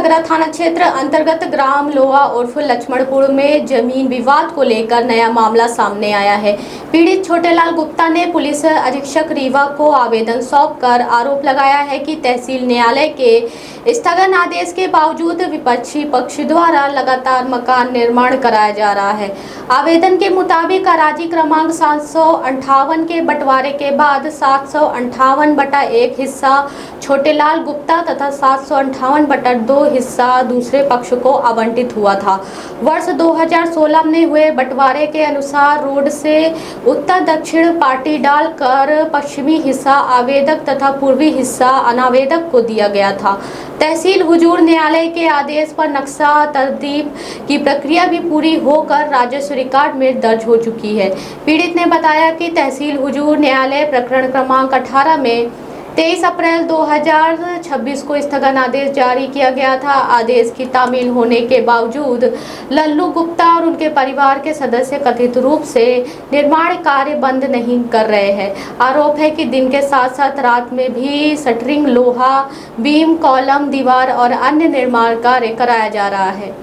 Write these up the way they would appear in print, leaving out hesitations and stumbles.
सगरा थाना क्षेत्र अंतर्गत ग्राम लोहा उर्फ लक्ष्मणपुर में जमीन विवाद को लेकर नया मामला सामने आया है। पीड़ित छोटेलाल गुप्ता ने पुलिस अधीक्षक रीवा को आवेदन सौंपकर आरोप लगाया है कि तहसील न्यायालय के स्थगन आदेश के बावजूद विपक्षी पक्ष द्वारा लगातार मकान निर्माण कराया जा रहा है। आवेदन के मुताबिक अराजी क्रमांक 758 के बंटवारे के बाद 758/1 हिस्सा छोटेलाल गुप्ता तथा 758/2 हिस्सा दूसरे पक्ष को आवंटित हुआ था। वर्ष 2016 में हुए बंटवारे के अनुसार रोड से उत्तर दक्षिण पाटी डालकर पश्चिमी हिस्सा आवेदक तथा पूर्वी हिस्सा अनावेदक को दिया गया था। तहसील हुजूर न्यायालय के आदेश पर नक्शा तरतीब की प्रक्रिया भी पूरी होकर राजस्व रिकॉर्ड में दर्ज हो चुकी है। पीड़ित ने बताया कि तहसील हुजूर न्यायालय प्रकरण क्रमांक 18 में 23 अप्रैल 2026 को स्थगन आदेश जारी किया गया था। आदेश की तामील होने के बावजूद लल्लू गुप्ता और उनके परिवार के सदस्य कथित रूप से निर्माण कार्य बंद नहीं कर रहे हैं। आरोप है कि दिन के साथ साथ रात में भी शटरिंग, लोहा, बीम, कॉलम, दीवार और अन्य निर्माण कार्य कराया जा रहा है।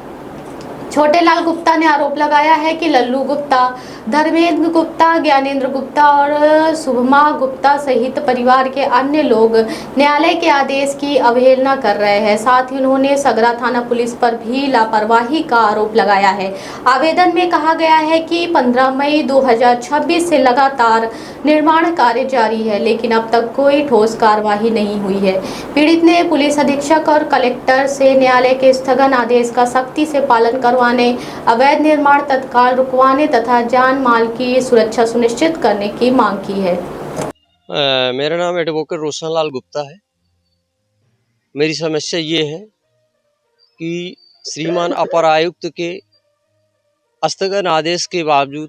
छोटेलाल गुप्ता ने आरोप लगाया है कि लल्लू गुप्ता, धर्मेंद्र गुप्ता, ज्ञानेंद्र गुप्ता और शुभमा गुप्ता सहित परिवार के अन्य लोग न्यायालय के आदेश की अवहेलना कर रहे हैं। साथ ही उन्होंने सगरा थाना पुलिस पर भी लापरवाही का आरोप लगाया है। आवेदन में कहा गया है कि 15 मई 2026 से लगातार निर्माण कार्य जारी है, लेकिन अब तक कोई ठोस कार्रवाई नहीं हुई है। पीड़ित ने पुलिस अधीक्षक और कलेक्टर से न्यायालय के स्थगन आदेश का सख्ती से पालन करवाने, अवैध निर्माण तत्काल रुकवाने तथा जान माल की सुरक्षा सुनिश्चित करने की मांग की है। मेरा नाम एडवोकेट रोशनलाल गुप्ता है। मेरी समस्या ये है कि श्रीमान अपर आयुक्त के स्थगन आदेश के बावजूद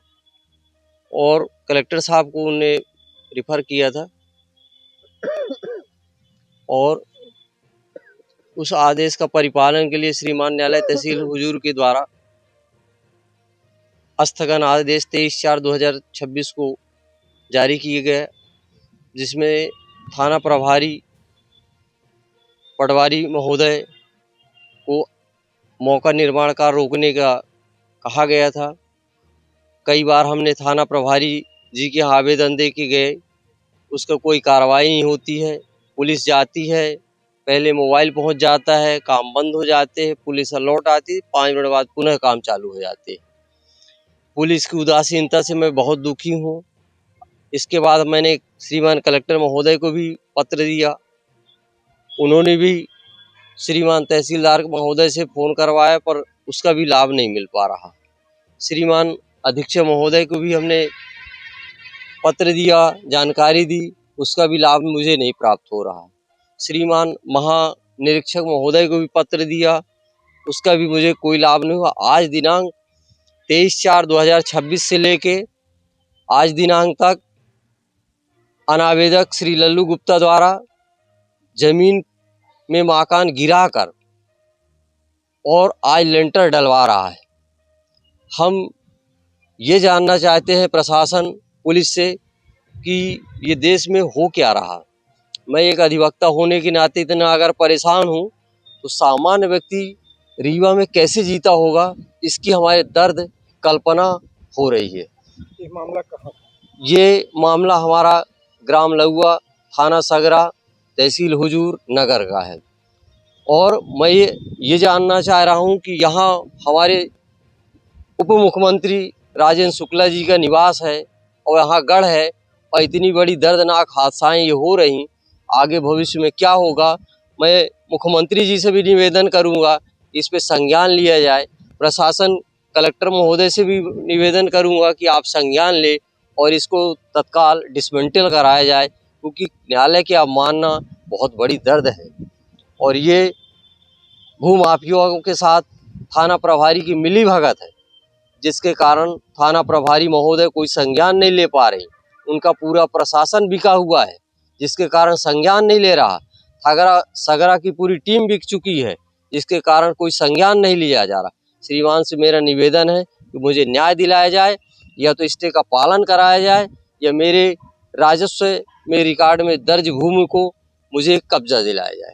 और कलेक्टर साहब को उन्हें रिफर किया था और उस आदेश का परिपालन के लिए श्रीमान न्यायालय तहसील हुजूर के द्वारा स्थगन आदेश 23/4/2026 को जारी किए गए, जिसमें थाना प्रभारी पटवारी महोदय को मौका निर्माण का रोकने का कहा गया था। कई बार हमने थाना प्रभारी जी के आवेदन दे के गए, उसका कोई कार्रवाई नहीं होती है। पुलिस जाती है, पहले मोबाइल पहुंच जाता है, काम बंद हो जाते हैं, पुलिस लौट आती है, 5 मिनट बाद पुनः काम चालू हो जाते हैं। पुलिस की उदासीनता से मैं बहुत दुखी हूँ। इसके बाद मैंने श्रीमान कलेक्टर महोदय को भी पत्र दिया। उन्होंने भी श्रीमान तहसीलदार महोदय से फ़ोन करवाया, पर उसका भी लाभ नहीं मिल पा रहा। श्रीमान अधीक्षक महोदय को भी हमने पत्र दिया, जानकारी दी, उसका भी लाभ मुझे नहीं प्राप्त हो रहा। श्रीमान महानिरीक्षक महोदय को भी पत्र दिया, उसका भी मुझे कोई लाभ नहीं हुआ। आज दिनांक 23/4/2026 से लेके आज दिनांक तक अनावेदक श्री लल्लू गुप्ता द्वारा जमीन में मकान गिराकर और आज लेंटर डलवा रहा है। हम ये जानना चाहते हैं प्रशासन, पुलिस से कि ये देश में हो क्या रहा। मैं एक अधिवक्ता होने के नाते इतना अगर परेशान हूँ तो सामान्य व्यक्ति रीवा में कैसे जीता होगा, इसकी हमारे दर्द कल्पना हो रही है। ये मामला कहाँ? ये मामला हमारा ग्राम लहुआ, थाना सगरा, तहसील हुजूर नगर का है। और मैं ये जानना चाह रहा हूँ कि यहाँ हमारे उप मुख्यमंत्री राजेंद्र शुक्ला जी का निवास है और यहाँ गढ़ है, और इतनी बड़ी दर्दनाक हादसाएं ये हो रही, आगे भविष्य में क्या होगा। मैं मुख्यमंत्री जी से भी निवेदन करूँगा इस पे संज्ञान लिया जाए। प्रशासन कलेक्टर महोदय से भी निवेदन करूँगा कि आप संज्ञान लें और इसको तत्काल डिसमेंटल कराया जाए, क्योंकि न्यायालय की अवमानना बहुत बड़ी दर्द है। और ये भूमाफियाओं के साथ थाना प्रभारी की मिलीभगत है, जिसके कारण थाना प्रभारी महोदय कोई संज्ञान नहीं ले पा रहे। उनका पूरा प्रशासन बिका हुआ है, जिसके कारण संज्ञान नहीं ले रहा। सगरा की पूरी टीम बिक चुकी है, जिसके कारण कोई संज्ञान नहीं लिया जा रहा। श्रीमान से मेरा निवेदन है कि मुझे न्याय दिलाया जाए, या तो स्टे का पालन कराया जाए, या मेरे राजस्व में रिकॉर्ड में दर्ज भूमि को मुझे कब्जा दिलाया जाए।